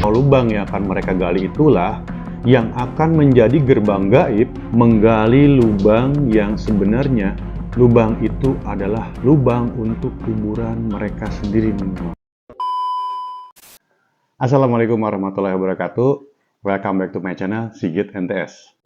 Lubang yang akan mereka gali itulah yang akan menjadi gerbang gaib menggali lubang yang sebenarnya lubang itu adalah lubang untuk kuburan mereka sendiri. Assalamualaikum warahmatullahi wabarakatuh. Welcome back to my channel Sigit NTS.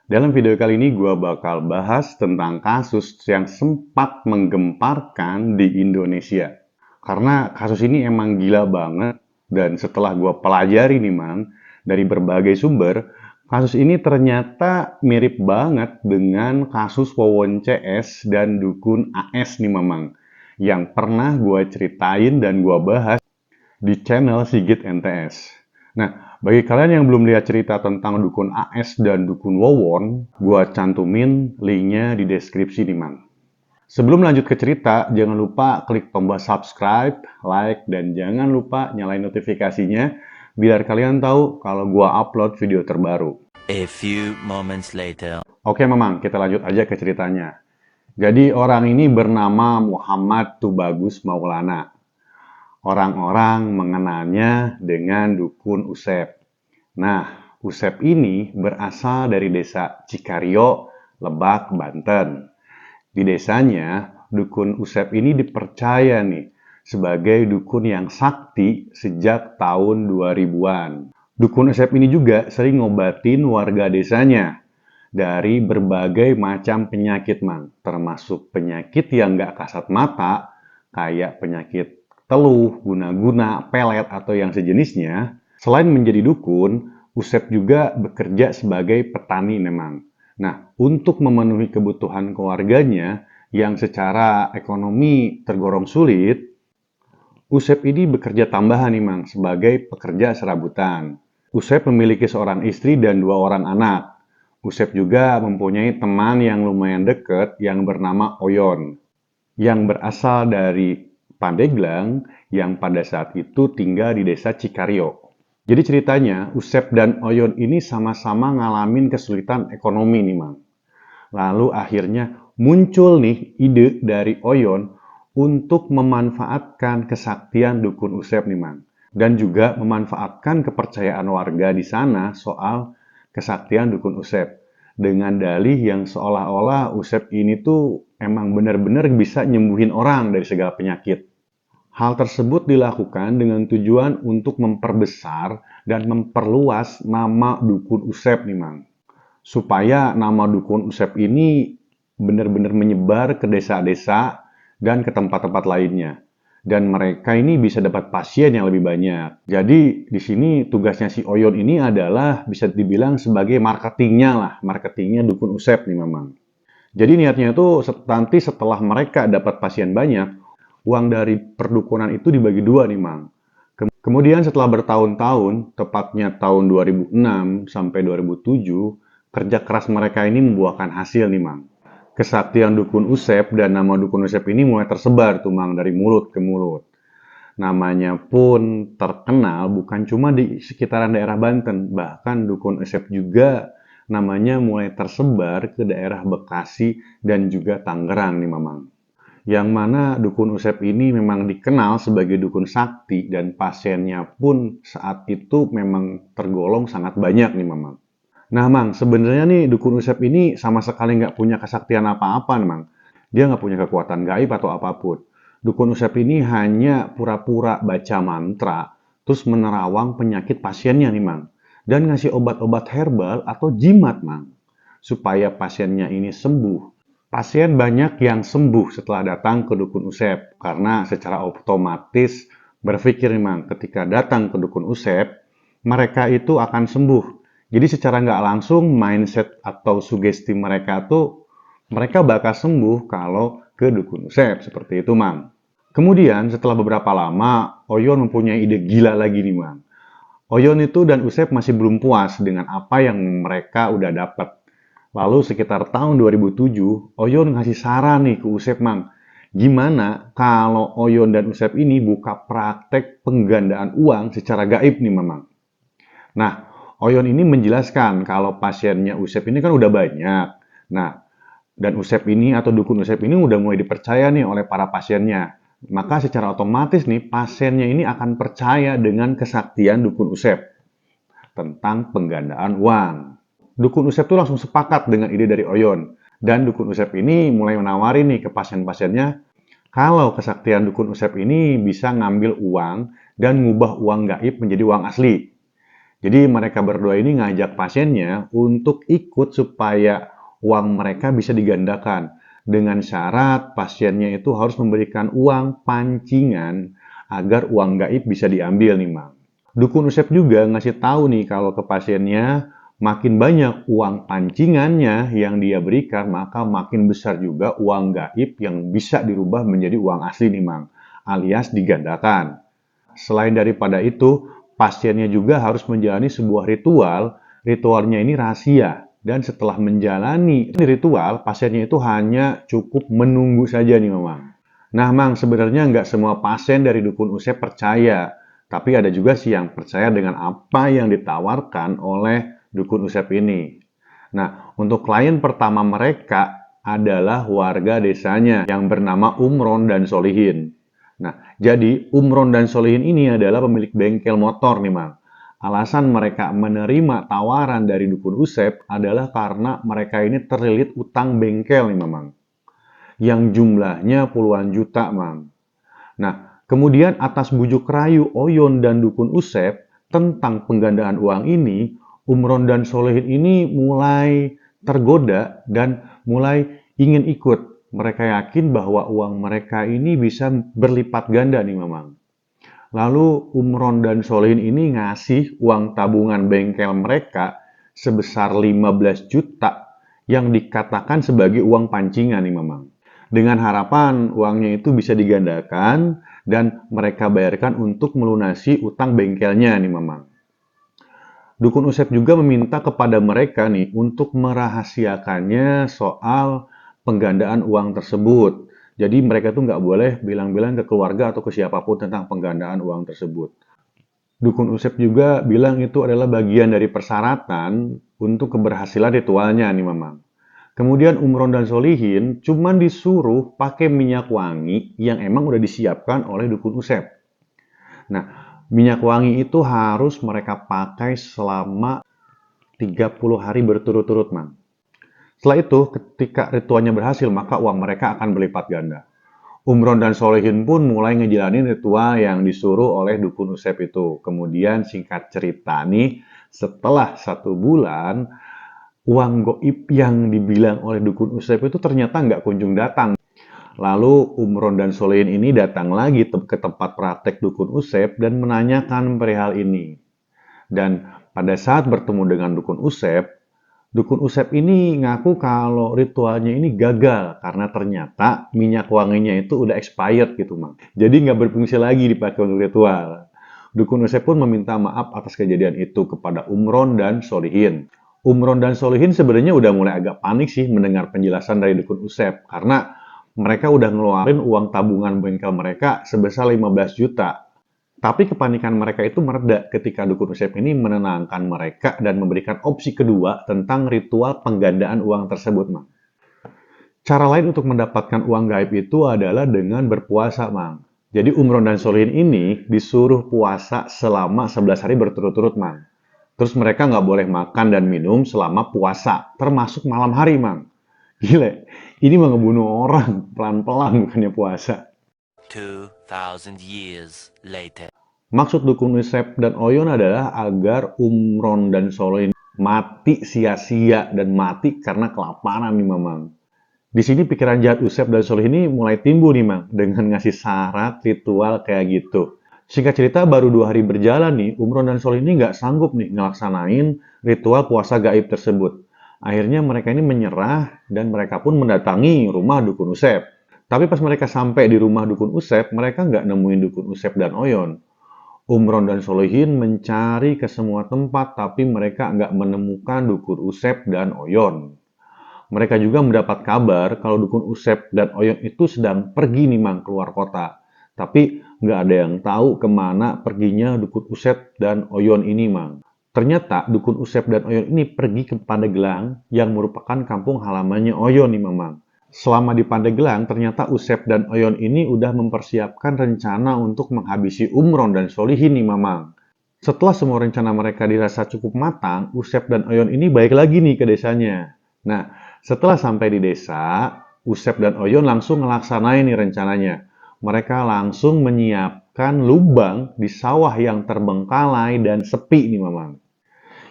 Dalam video kali ini gue bakal bahas tentang kasus yang sempat menggemparkan di Indonesia. Karena kasus ini emang gila banget, dan setelah gue pelajari nih man, dari berbagai sumber, kasus ini ternyata mirip banget dengan kasus Wawon CS dan Dukun AS nih mamang, yang pernah gue ceritain dan gue bahas di channel Sigit NTS. Nah, bagi kalian yang belum lihat cerita tentang Dukun AS dan Dukun Wawon, gua cantumin linknya di deskripsi nih, man. Sebelum lanjut ke cerita, jangan lupa klik tombol subscribe, like, dan jangan lupa nyalain notifikasinya biar kalian tahu kalau gua upload video terbaru. A few moments later. Oke, Mamang, kita lanjut aja ke ceritanya. Jadi orang ini bernama Muhammad Tubagus Maulana. Orang-orang mengenalnya dengan Dukun Usep. Nah, Usep ini berasal dari desa Cikario, Lebak, Banten. Di desanya, Dukun Usep ini dipercaya nih sebagai dukun yang sakti sejak tahun 2000-an. Dukun Usep ini juga sering ngobatin warga desanya dari berbagai macam penyakit, man. Termasuk penyakit yang nggak kasat mata, kayak penyakit teluh, guna-guna, pelet, atau yang sejenisnya. Selain menjadi dukun, Usep juga bekerja sebagai petani memang. Nah, untuk memenuhi kebutuhan keluarganya yang secara ekonomi tergolong sulit, Usep ini bekerja tambahan nih mang sebagai pekerja serabutan. Usep memiliki seorang istri dan 2 orang anak. Usep juga mempunyai teman yang lumayan dekat yang bernama Oyon, yang berasal dari Pandeglang yang pada saat itu tinggal di desa Cikario. Jadi ceritanya, Usep dan Oyon ini sama-sama ngalamin kesulitan ekonomi nih, Mang. Lalu akhirnya muncul nih ide dari Oyon untuk memanfaatkan kesaktian Dukun Usep nih, Mang. Dan juga memanfaatkan kepercayaan warga di sana soal kesaktian Dukun Usep. Dengan dalih yang seolah-olah Usep ini tuh emang benar-benar bisa nyembuhin orang dari segala penyakit. Hal tersebut dilakukan dengan tujuan untuk memperbesar dan memperluas nama Dukun Usep nih, Mang. Supaya nama Dukun Usep ini benar-benar menyebar ke desa-desa dan ke tempat-tempat lainnya. Dan mereka ini bisa dapat pasien yang lebih banyak. Jadi di sini tugasnya si Oyon ini adalah bisa dibilang sebagai marketingnya lah. Marketingnya Dukun Usep nih memang. Jadi niatnya itu nanti setelah mereka dapat pasien banyak, uang dari perdukunan itu dibagi 2 nih, Mang. Kemudian setelah bertahun-tahun, tepatnya tahun 2006 sampai 2007, kerja keras mereka ini membuahkan hasil nih, Mang. Kesaktian Dukun Usep dan nama Dukun Usep ini mulai tersebar tuh, Mang, dari mulut ke mulut. Namanya pun terkenal bukan cuma di sekitaran daerah Banten, bahkan Dukun Usep juga namanya mulai tersebar ke daerah Bekasi dan juga Tangerang nih, Mamang. Yang mana Dukun Usep ini memang dikenal sebagai dukun sakti dan pasiennya pun saat itu memang tergolong sangat banyak nih, Mamang. Nah, Mang, sebenarnya nih Dukun Usep ini sama sekali nggak punya kesaktian apa-apa, Mang. Dia nggak punya kekuatan gaib atau apapun. Dukun Usep ini hanya pura-pura baca mantra, terus menerawang penyakit pasiennya nih, Mang. Dan ngasih obat-obat herbal atau jimat, Mang. Supaya pasiennya ini sembuh. Pasien banyak yang sembuh setelah datang ke Dukun Usep. Karena secara otomatis berpikir, nih, Mang, ketika datang ke Dukun Usep, mereka itu akan sembuh. Jadi secara nggak langsung mindset atau sugesti mereka tuh mereka bakal sembuh kalau ke Dukun Usep. Seperti itu, Mang. Kemudian setelah beberapa lama, Oyon mempunyai ide gila lagi nih, Mang. Oyon itu dan Usep masih belum puas dengan apa yang mereka udah dapat. Lalu sekitar tahun 2007, Oyon ngasih saran nih ke Usep, Mang. Gimana kalau Oyon dan Usep ini buka praktek penggandaan uang secara gaib nih, Mang. Nah, Oyon ini menjelaskan kalau pasiennya Usep ini kan udah banyak. Nah, Dan Usep ini atau dukun Usep ini udah mulai dipercaya nih oleh para pasiennya. Maka secara otomatis nih pasiennya ini akan percaya dengan kesaktian dukun Usep tentang penggandaan uang. Dukun Usep tuh langsung sepakat dengan ide dari Oyon. Dan dukun Usep ini mulai menawari nih ke pasien-pasiennya kalau kesaktian dukun Usep ini bisa ngambil uang dan ngubah uang gaib menjadi uang asli. Jadi mereka berdua ini ngajak pasiennya untuk ikut supaya uang mereka bisa digandakan. Dengan syarat pasiennya itu harus memberikan uang pancingan agar uang gaib bisa diambil nih, Mang. Dukun Usep juga ngasih tahu nih kalau ke pasiennya makin banyak uang pancingannya yang dia berikan, maka makin besar juga uang gaib yang bisa dirubah menjadi uang asli nih, Mang. Alias digandakan. Selain daripada itu, pasiennya juga harus menjalani sebuah ritual. Ritualnya ini rahasia. Dan setelah menjalani ritual, pasiennya itu hanya cukup menunggu saja nih, Mamang. Nah, Mang, sebenarnya nggak semua pasien dari dukun Usep percaya. Tapi ada juga sih yang percaya dengan apa yang ditawarkan oleh dukun Usep ini. Nah, untuk klien pertama mereka adalah warga desanya yang bernama Umron dan Solihin. Nah, jadi Umron dan Solihin ini adalah pemilik bengkel motor nih, Mang. Alasan mereka menerima tawaran dari dukun Usep adalah karena mereka ini terlilit utang bengkel nih, Mang. Yang jumlahnya puluhan juta, Mang. Nah, kemudian atas bujuk rayu Oyon dan dukun Usep tentang penggandaan uang ini, Umron dan Solihin ini mulai tergoda dan mulai ingin ikut. Mereka yakin bahwa uang mereka ini bisa berlipat ganda nih, Mamang. Lalu Umron dan Solihin ini ngasih uang tabungan bengkel mereka sebesar 15 juta yang dikatakan sebagai uang pancingan nih, Mamang. Dengan harapan uangnya itu bisa digandakan dan mereka bayarkan untuk melunasi utang bengkelnya nih, Mamang. Dukun Usep juga meminta kepada mereka nih untuk merahasiakannya soal penggandaan uang tersebut. Jadi mereka tuh nggak boleh bilang-bilang ke keluarga atau ke siapapun tentang penggandaan uang tersebut. Dukun Usep juga bilang itu adalah bagian dari persyaratan untuk keberhasilan ritualnya nih, Mamang. Kemudian Umron dan Solihin cuman disuruh pakai minyak wangi yang emang udah disiapkan oleh dukun Usep. Nah, minyak wangi itu harus mereka pakai selama 30 hari berturut-turut, Mang. Setelah itu, ketika ritualnya berhasil, maka uang mereka akan berlipat ganda. Umron dan Solihin pun mulai ngejalanin ritual yang disuruh oleh dukun Usep itu. Kemudian singkat cerita nih, setelah 1 bulan, uang goib yang dibilang oleh dukun Usep itu ternyata nggak kunjung datang. Lalu Umron dan Solihin ini datang lagi ke tempat praktek dukun Usep dan menanyakan perihal ini. Dan pada saat bertemu dengan dukun Usep ini ngaku kalau ritualnya ini gagal karena ternyata minyak wanginya itu udah expired gitu, Mang. Jadi nggak berfungsi lagi dipakai untuk ritual. Dukun Usep pun meminta maaf atas kejadian itu kepada Umron dan Solihin. Umron dan Solihin sebenarnya udah mulai agak panik sih mendengar penjelasan dari dukun Usep karena mereka udah ngeluarin uang tabungan bengkel mereka sebesar 15 juta. Tapi kepanikan mereka itu mereda ketika dukun Usep ini menenangkan mereka dan memberikan opsi kedua tentang ritual penggandaan uang tersebut, Mang. Cara lain untuk mendapatkan uang gaib itu adalah dengan berpuasa, Mang. Jadi Umron dan Solihin ini disuruh puasa selama 11 hari berturut-turut, Mang. Terus mereka nggak boleh makan dan minum selama puasa, termasuk malam hari, Mang. Gila, ini mah ngebunuh orang pelan-pelan bukannya puasa. 2,000 years later. Maksud dukun Usep dan Oyon adalah agar Umron dan Solihin mati sia-sia dan mati karena kelaparan nih, Mamang. Di sini pikiran jahat Usep dan Solihin ini mulai timbul nih, Mang, dengan ngasih syarat ritual kayak gitu. Singkat cerita, baru 2 hari berjalan nih, Umron dan Solihin ini nggak sanggup nih ngelaksanain ritual puasa gaib tersebut. Akhirnya mereka ini menyerah dan mereka pun mendatangi rumah dukun Usep. Tapi pas mereka sampai di rumah dukun Usep, mereka nggak nemuin dukun Usep dan Oyon. Umron dan Solihin mencari ke semua tempat, tapi mereka nggak menemukan dukun Usep dan Oyon. Mereka juga mendapat kabar kalau dukun Usep dan Oyon itu sedang pergi nih, Mang, keluar kota. Tapi nggak ada yang tahu kemana perginya dukun Usep dan Oyon ini, Mang. Ternyata Dukun Usep dan Oyon ini pergi ke Pandeglang yang merupakan kampung halamannya Oyon nih Mamang. Selama di Pandeglang, ternyata Usep dan Oyon ini udah mempersiapkan rencana untuk menghabisi Umron dan Solihin nih Mamang. Setelah semua rencana mereka dirasa cukup matang, Usep dan Oyon ini balik lagi nih ke desanya. Nah, setelah sampai di desa, Usep dan Oyon langsung ngelaksanain nih rencananya. Mereka langsung menyiapkan lubang di sawah yang terbengkalai dan sepi nih Mamang.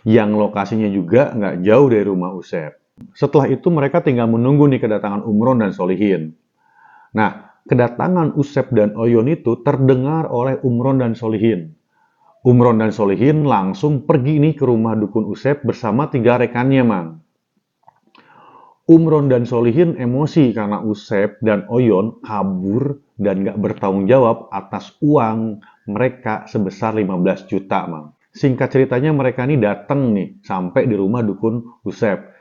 Yang lokasinya juga nggak jauh dari rumah Usep. Setelah itu mereka tinggal menunggu nih kedatangan Umron dan Solihin. Nah, kedatangan Usep dan Oyon itu terdengar oleh Umron dan Solihin. Umron dan Solihin langsung pergi nih ke rumah Dukun Usep bersama 3 rekannya, Mang. Umron dan Solihin emosi karena Usep dan Oyon kabur dan nggak bertanggung jawab atas uang mereka sebesar 15 juta, Mang. Singkat ceritanya mereka ini datang nih sampai di rumah Dukun Usep.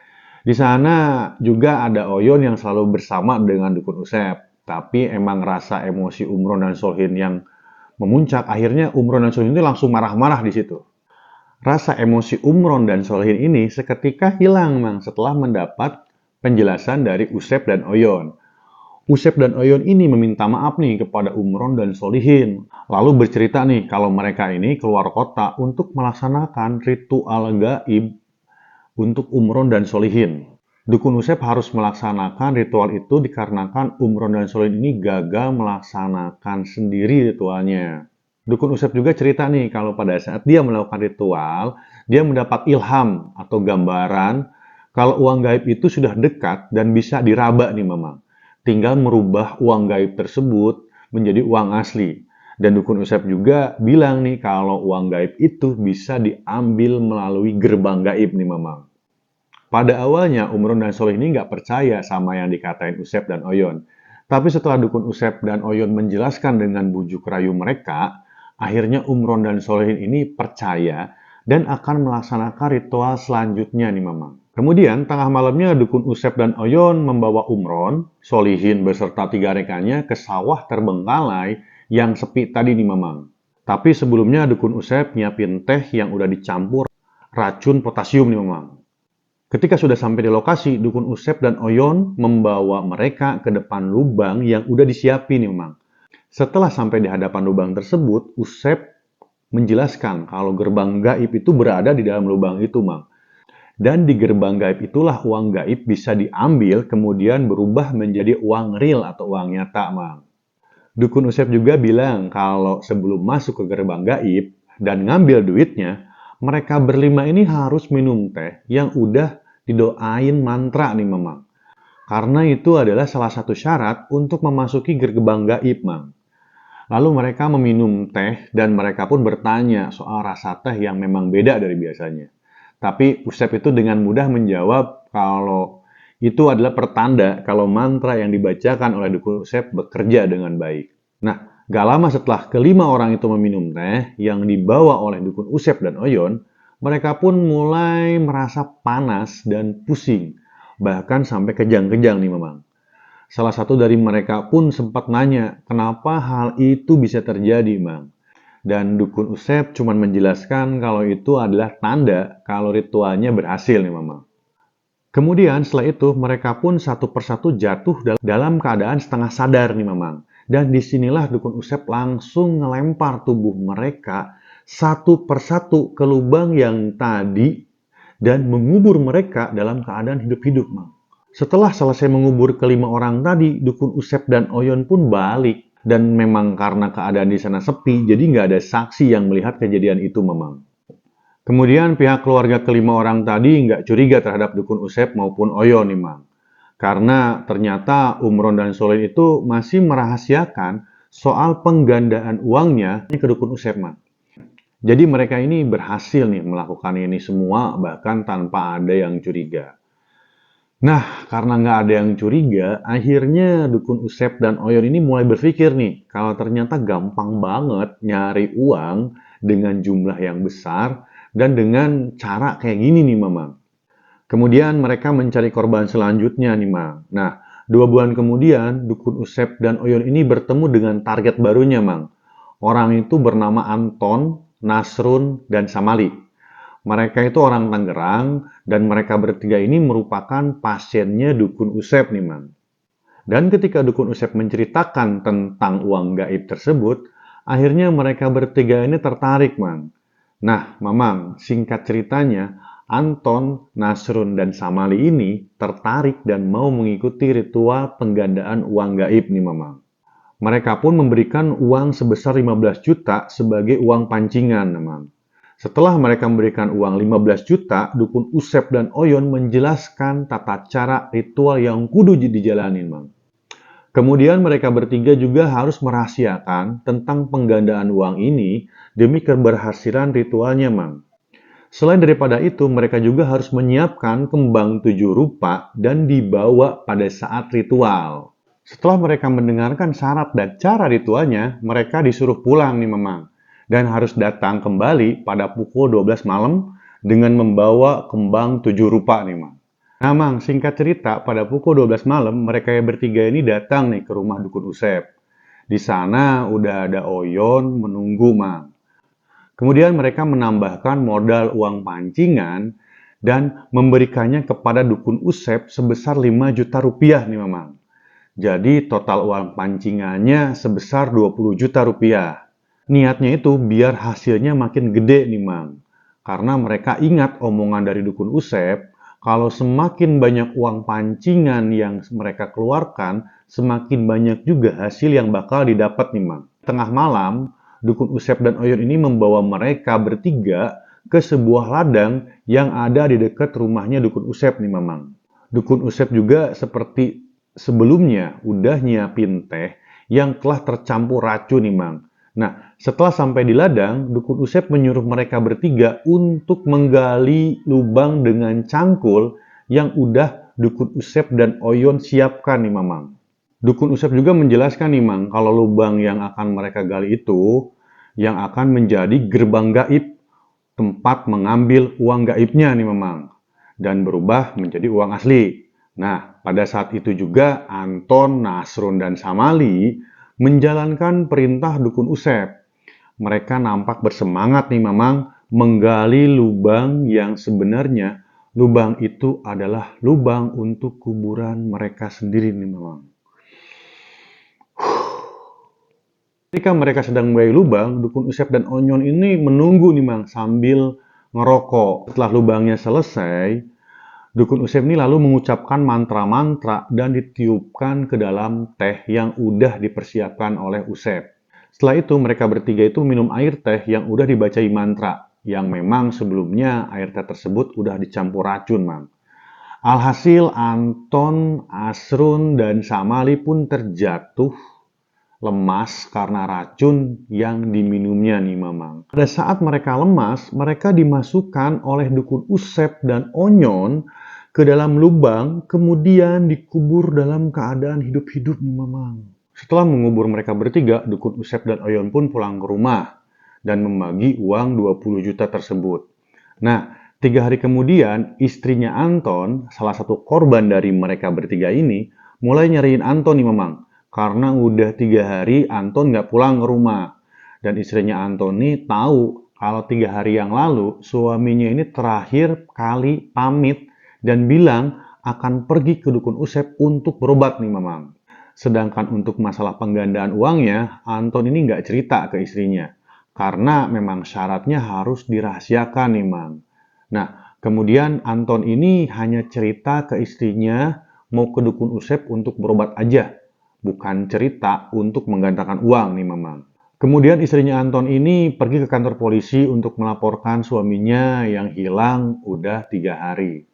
Di sana juga ada Oyon yang selalu bersama dengan Dukun Usep. Tapi emang rasa emosi Umron dan Solihin yang memuncak, akhirnya Umron dan Solihin itu langsung marah-marah di situ. Rasa emosi Umron dan Solihin ini seketika hilang, Mang, setelah mendapat penjelasan dari Usep dan Oyon. Usep dan Oyon ini meminta maaf nih kepada Umron dan Solihin. Lalu bercerita nih kalau mereka ini keluar kota untuk melaksanakan ritual gaib untuk Umron dan Solihin. Dukun Usep harus melaksanakan ritual itu dikarenakan Umron dan Solihin ini gagal melaksanakan sendiri ritualnya. Dukun Usep juga cerita nih kalau pada saat dia melakukan ritual, dia mendapat ilham atau gambaran kalau uang gaib itu sudah dekat dan bisa diraba nih Mamang. Tinggal merubah uang gaib tersebut menjadi uang asli. Dan Dukun Usep juga bilang nih kalau uang gaib itu bisa diambil melalui gerbang gaib nih Mamang. Pada awalnya Umron dan Solih ini nggak percaya sama yang dikatain Usep dan Oyon. Tapi setelah Dukun Usep dan Oyon menjelaskan dengan bujuk rayu mereka, akhirnya Umron dan Solihin ini percaya dan akan melaksanakan ritual selanjutnya nih Mamang. Kemudian tengah malamnya Dukun Usep dan Oyon membawa Umron, Solihin beserta 3 rekannya ke sawah terbengkalai yang sepi tadi nih Mamang. Tapi sebelumnya Dukun Usep nyiapin teh yang udah dicampur racun potasium nih Mamang. Ketika sudah sampai di lokasi, Dukun Usep dan Oyon membawa mereka ke depan lubang yang udah disiapin nih Mamang. Setelah sampai di hadapan lubang tersebut, Usep menjelaskan kalau gerbang gaib itu berada di dalam lubang itu, Mang. Dan di gerbang gaib itulah uang gaib bisa diambil kemudian berubah menjadi uang real atau uang nyata, Mang. Dukun Usep juga bilang kalau sebelum masuk ke gerbang gaib dan ngambil duitnya, mereka berlima ini harus minum teh yang udah didoain mantra nih, Mamang. Karena itu adalah salah satu syarat untuk memasuki gerbang gaib, Mang. Lalu mereka meminum teh dan mereka pun bertanya soal rasa teh yang memang beda dari biasanya. Tapi Usep itu dengan mudah menjawab kalau itu adalah pertanda kalau mantra yang dibacakan oleh Dukun Usep bekerja dengan baik. Nah, gak lama setelah kelima orang itu meminum teh yang dibawa oleh Dukun Usep dan Oyon, mereka pun mulai merasa panas dan pusing, bahkan sampai kejang-kejang nih Mamang. Salah satu dari mereka pun sempat nanya, kenapa hal itu bisa terjadi, Mang? Dan Dukun Usep cuma menjelaskan kalau itu adalah tanda kalau ritualnya berhasil nih, Mamang. Kemudian setelah itu mereka pun satu persatu jatuh dalam keadaan setengah sadar nih, Mamang. Dan disinilah Dukun Usep langsung ngelempar tubuh mereka satu persatu ke lubang yang tadi dan mengubur mereka dalam keadaan hidup-hidup, Mang. Setelah selesai mengubur kelima orang tadi, Dukun Usep dan Oyon pun balik. Dan memang karena keadaan di sana sepi, jadi nggak ada saksi yang melihat kejadian itu Mamang. Kemudian pihak keluarga kelima orang tadi nggak curiga terhadap Dukun Usep maupun Oyon nih Mang. Karena ternyata Umron dan Solin itu masih merahasiakan soal penggandaan uangnya ke Dukun Usep, Mang. Jadi mereka ini berhasil nih melakukan ini semua bahkan tanpa ada yang curiga. Nah, karena nggak ada yang curiga, akhirnya Dukun Usep dan Oyon ini mulai berpikir nih, kalau ternyata gampang banget nyari uang dengan jumlah yang besar dan dengan cara kayak gini nih, Mamang. Kemudian mereka mencari korban selanjutnya nih, Mang. Nah, 2 bulan kemudian, Dukun Usep dan Oyon ini bertemu dengan target barunya, Mang. Orang itu bernama Anton, Nasrun, dan Samali. Mereka itu orang Tangerang dan mereka bertiga ini merupakan pasiennya Dukun Usep nih, Mang. Dan ketika Dukun Usep menceritakan tentang uang gaib tersebut, akhirnya mereka bertiga ini tertarik, Mang. Nah, Mamang, singkat ceritanya, Anton, Nasrun, dan Samali ini tertarik dan mau mengikuti ritual penggandaan uang gaib nih, Mamang. Mereka pun memberikan uang sebesar 15 juta sebagai uang pancingan, Mamang. Setelah mereka memberikan uang 15 juta, Dukun Usep dan Oyon menjelaskan tata cara ritual yang kudu dijalanin, Mang. Kemudian mereka bertiga juga harus merahasiakan tentang penggandaan uang ini demi keberhasilan ritualnya, Mang. Selain daripada itu, mereka juga harus menyiapkan kembang 7 rupa dan dibawa pada saat ritual. Setelah mereka mendengarkan syarat dan cara ritualnya, mereka disuruh pulang nih, Mamang. Dan harus datang kembali pada pukul 12 malam dengan membawa kembang 7 rupa nih, Mang. Nah, Mang, singkat cerita, pada pukul 12 malam, mereka yang bertiga ini datang nih ke rumah Dukun Usep. Di sana udah ada Oyon menunggu, Mang. Kemudian mereka menambahkan modal uang pancingan dan memberikannya kepada Dukun Usep sebesar 5 juta rupiah nih, Mamang. Jadi total uang pancingannya sebesar 20 juta rupiah. Niatnya itu biar hasilnya makin gede nih, Mang. Karena mereka ingat omongan dari Dukun Usep, kalau semakin banyak uang pancingan yang mereka keluarkan, semakin banyak juga hasil yang bakal didapat nih, Mang. Tengah malam, Dukun Usep dan Oyon ini membawa mereka bertiga ke sebuah ladang yang ada di dekat rumahnya Dukun Usep nih, Mamang. Dukun Usep juga seperti sebelumnya udah nyiapin teh yang telah tercampur racun nih, Mang. Nah, setelah sampai di ladang, Dukun Usep menyuruh mereka bertiga untuk menggali lubang dengan cangkul yang udah Dukun Usep dan Oyon siapkan nih, Mamang. Dukun Usep juga menjelaskan nih, Mang, kalau lubang yang akan mereka gali itu yang akan menjadi gerbang gaib, tempat mengambil uang gaibnya nih, Mamang, dan berubah menjadi uang asli. Nah, pada saat itu juga Anton, Nasrun, dan Samali menjalankan perintah Dukun Usep. Mereka nampak bersemangat nih, Mamang, menggali lubang yang sebenarnya lubang itu adalah lubang untuk kuburan mereka sendiri nih, Mamang. Ketika mereka sedang menggali lubang, Dukun Usep dan Onyon ini menunggu nih, Mang, sambil ngerokok. Setelah lubangnya selesai, Dukun Usep ini lalu mengucapkan mantra-mantra dan ditiupkan ke dalam teh yang udah dipersiapkan oleh Usep. Setelah itu mereka bertiga itu minum air teh yang udah dibacai mantra, yang memang sebelumnya air teh tersebut udah dicampur racun, Mang. Alhasil Anton, Asrun, dan Samali pun terjatuh lemas karena racun yang diminumnya nih, Mamang. Pada saat mereka lemas, mereka dimasukkan oleh Dukun Usep dan Onyon ke dalam lubang, kemudian dikubur dalam keadaan hidup-hidup nih, Mamang. Setelah mengubur mereka bertiga, Dukun Usep dan Oyon pun pulang ke rumah dan membagi uang 20 juta tersebut. Nah, 3 hari kemudian, istrinya Anton, salah satu korban dari mereka bertiga ini, mulai nyariin Anton nih, Mamang. Karena udah 3 hari Anton nggak pulang ke rumah. Dan istrinya Anton nih tahu kalau 3 hari yang lalu suaminya ini terakhir kali pamit dan bilang akan pergi ke Dukun Usep untuk berobat nih, Mamang. Sedangkan untuk masalah penggandaan uangnya, Anton ini nggak cerita ke istrinya. Karena memang syaratnya harus dirahasiakan nih, Mang. Nah, kemudian Anton ini hanya cerita ke istrinya mau ke Dukun Usep untuk berobat aja. Bukan cerita untuk menggandakan uang nih, Mamang. Kemudian istrinya Anton ini pergi ke kantor polisi untuk melaporkan suaminya yang hilang udah 3 hari.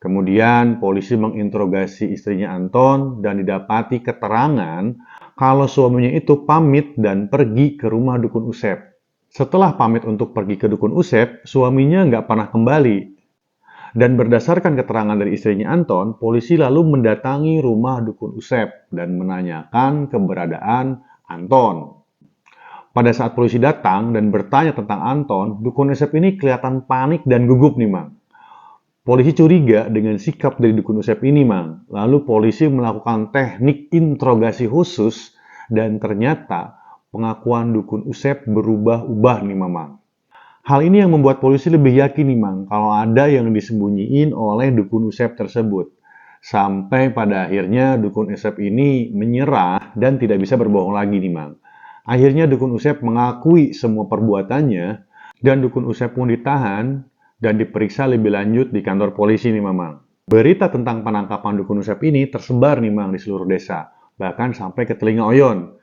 Kemudian polisi menginterogasi istrinya Anton dan didapati keterangan kalau suaminya itu pamit dan pergi ke rumah Dukun Usep. Setelah pamit untuk pergi ke Dukun Usep, suaminya nggak pernah kembali. Dan berdasarkan keterangan dari istrinya Anton, polisi lalu mendatangi rumah Dukun Usep dan menanyakan keberadaan Anton. Pada saat polisi datang dan bertanya tentang Anton, Dukun Usep ini kelihatan panik dan gugup nih, Mang. Polisi curiga dengan sikap dari Dukun Usep ini, Mang. Lalu polisi melakukan teknik interogasi khusus dan ternyata pengakuan Dukun Usep berubah-ubah nih, Mamang. Hal ini yang membuat polisi lebih yakin nih Mang, kalau ada yang disembunyiin oleh dukun Usep tersebut. Sampai pada akhirnya dukun Usep ini menyerah dan tidak bisa berbohong lagi nih Mang. Akhirnya dukun Usep mengakui semua perbuatannya dan dukun Usep pun ditahan dan diperiksa lebih lanjut di kantor polisi nih Mang. Berita tentang penangkapan dukun Usep ini tersebar nih Mang di seluruh desa, bahkan sampai ke telinga Oyon.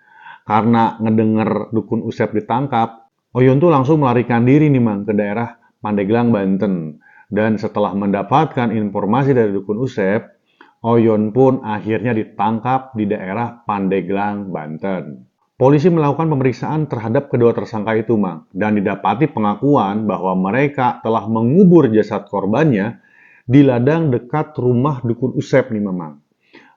Karena ngedenger dukun Usep ditangkap, Oyon tuh langsung melarikan diri nih Mang ke daerah Pandeglang, Banten. Dan setelah mendapatkan informasi dari dukun Usep, Oyon pun akhirnya ditangkap di daerah Pandeglang, Banten. Polisi melakukan pemeriksaan terhadap kedua tersangka itu, Mang, dan didapati pengakuan bahwa mereka telah mengubur jasad korbannya di ladang dekat rumah dukun Usep nih, Mang.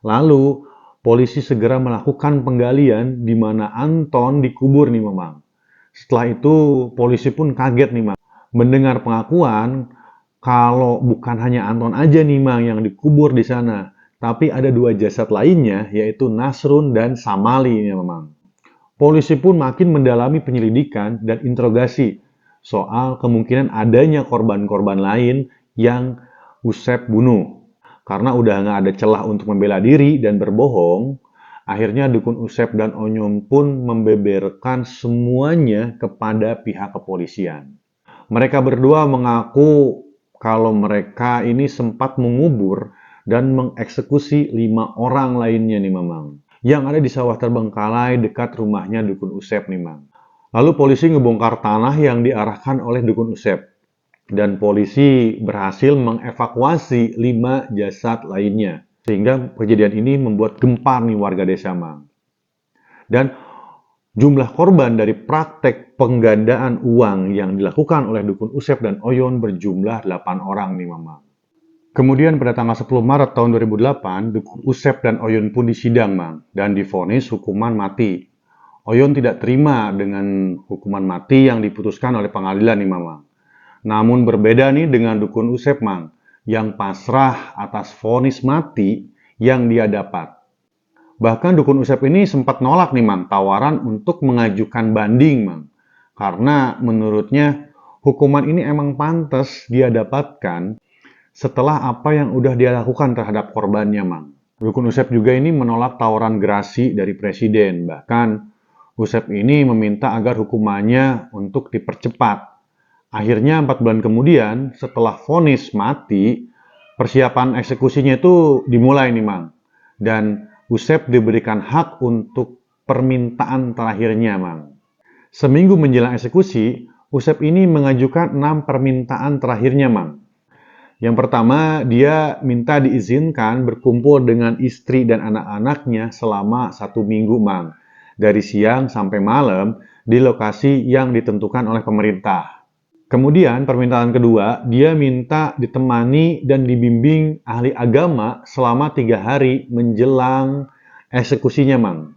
Lalu, polisi segera melakukan penggalian di mana Anton dikubur nih, Mang. Setelah itu, polisi pun kaget nih, Mang. Mendengar pengakuan kalau bukan hanya Anton aja nih, Mang, yang dikubur di sana, tapi ada dua jasad lainnya, yaitu Nasrun dan Samali nih, Mang. Polisi pun makin mendalami penyelidikan dan interogasi soal kemungkinan adanya korban-korban lain yang Usep bunuh. Karena udah nggak ada celah untuk membela diri dan berbohong, akhirnya dukun Usep dan Onyom pun membeberkan semuanya kepada pihak kepolisian. Mereka berdua mengaku kalau mereka ini sempat mengubur dan mengeksekusi 5 orang lainnya nih Mamang, yang ada di sawah terbengkalai dekat rumahnya dukun Usep nih Mang. Lalu polisi ngebongkar tanah yang diarahkan oleh dukun Usep. Dan polisi berhasil mengevakuasi 5 jasad lainnya. Sehingga kejadian ini membuat gempar nih warga desa Mang. Dan jumlah korban dari praktek penggandaan uang yang dilakukan oleh dukun Usep dan Oyon berjumlah 8 orang nih Mang. Kemudian pada tanggal 10 Maret tahun 2008, dukun Usep dan Oyon pun disidang, Mang, dan divonis hukuman mati. Oyon tidak terima dengan hukuman mati yang diputuskan oleh pengadilan nih, Mang. Namun berbeda nih dengan dukun Usep, Mang, yang pasrah atas vonis mati yang dia dapat. Bahkan dukun Usep ini sempat nolak nih, Mang, tawaran untuk mengajukan banding, Mang. Karena menurutnya hukuman ini emang pantas dia dapatkan setelah apa yang udah dia lakukan terhadap korbannya, Mang. Dukun Usep juga ini menolak tawaran gerasi dari presiden. Bahkan, Usep ini meminta agar hukumannya untuk dipercepat. Akhirnya 4 bulan kemudian, setelah vonis mati, persiapan eksekusinya itu dimulai nih, Mang. Dan Usep diberikan hak untuk permintaan terakhirnya, Mang. Seminggu menjelang eksekusi, Usep ini mengajukan 6 permintaan terakhirnya, Mang. Yang pertama, dia minta diizinkan berkumpul dengan istri dan anak-anaknya selama 1 minggu, Mang. Dari siang sampai malam di lokasi yang ditentukan oleh pemerintah. Kemudian, permintaan kedua, dia minta ditemani dan dibimbing ahli agama selama 3 hari menjelang eksekusinya, Mang.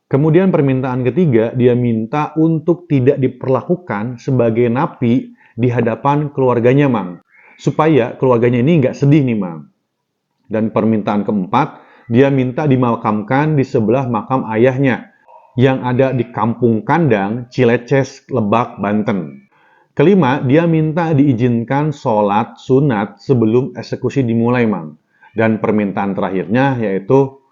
Kemudian permintaan ketiga, dia minta untuk tidak diperlakukan sebagai napi di hadapan keluarganya, Mang. Supaya keluarganya ini nggak sedih nih, Mang. Dan permintaan keempat, dia minta dimakamkan di sebelah makam ayahnya yang ada di Kampung Kandang, Cileces, Lebak, Banten. Kelima, dia minta diizinkan sholat sunat sebelum eksekusi dimulai, Mang. Dan permintaan terakhirnya yaitu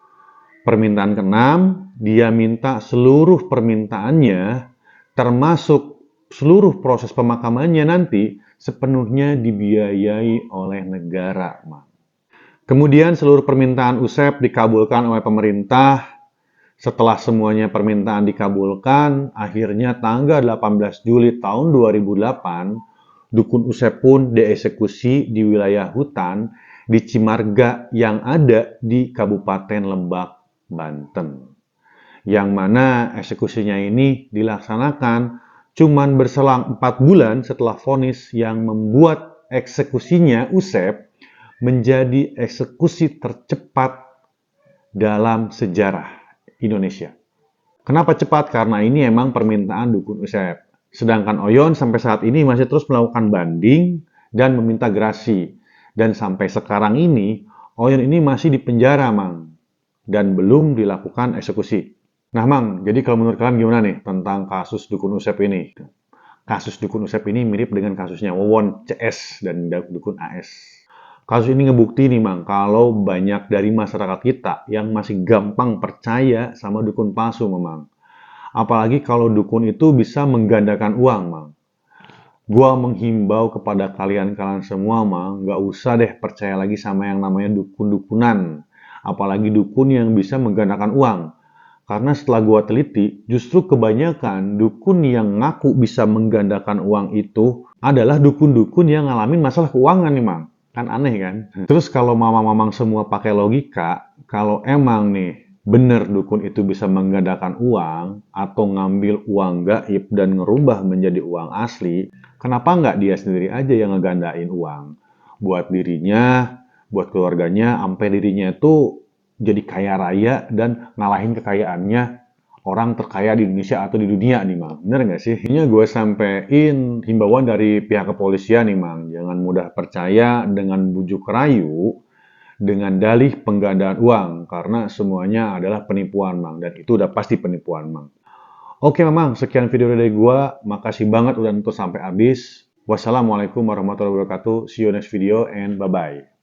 permintaan keenam, dia minta seluruh permintaannya termasuk seluruh proses pemakamannya nanti sepenuhnya dibiayai oleh negara, Mang. Kemudian seluruh permintaan Usep dikabulkan oleh pemerintah. Setelah semuanya permintaan dikabulkan, akhirnya tanggal 18 Juli tahun 2008, dukun Usep pun dieksekusi di wilayah hutan di Cimarga yang ada di Kabupaten Lebak, Banten. Yang mana eksekusinya ini dilaksanakan cuman berselang 4 bulan setelah vonis yang membuat eksekusinya Usep menjadi eksekusi tercepat dalam sejarah Indonesia. Kenapa cepat? Karena ini emang permintaan dukun Usep. Sedangkan Oyon sampai saat ini masih terus melakukan banding dan meminta gerasi. Dan sampai sekarang ini, Oyon ini masih di penjara, Mang. Dan belum dilakukan eksekusi. Nah, Mang, jadi kalau menurut kalian gimana nih tentang kasus dukun Usep ini? Kasus dukun Usep ini mirip dengan kasusnya Wawon CS dan dukun AS. Kasus ini ngebukti nih Mang, kalau banyak dari masyarakat kita yang masih gampang percaya sama dukun palsu Mang. Apalagi kalau dukun itu bisa menggandakan uang Mang. Gua menghimbau kepada kalian-kalian semua Mang, nggak usah deh percaya lagi sama yang namanya dukun-dukunan. Apalagi dukun yang bisa menggandakan uang. Karena setelah gua teliti, justru kebanyakan dukun yang ngaku bisa menggandakan uang itu adalah dukun-dukun yang ngalamin masalah keuangan nih, Mang. Kan aneh kan? Terus kalau mamang-mamang semua pakai logika, kalau emang nih bener dukun itu bisa menggandakan uang atau ngambil uang gaib dan ngerubah menjadi uang asli, kenapa nggak dia sendiri aja yang ngegandain uang? Buat dirinya, buat keluarganya, sampai dirinya itu jadi kaya raya dan ngalahin kekayaannya orang terkaya di Indonesia atau di dunia nih, Mang. Bener nggak sih? Ini gue sampein himbauan dari pihak kepolisian nih, Mang. Jangan mudah percaya dengan bujuk rayu, dengan dalih penggandaan uang, karena semuanya adalah penipuan, Mang. Dan itu udah pasti penipuan, Mang. Oke, Mang. Sekian video dari gue. Makasih banget udah nonton sampai habis. Wassalamualaikum warahmatullahi wabarakatuh. See you next video and bye-bye.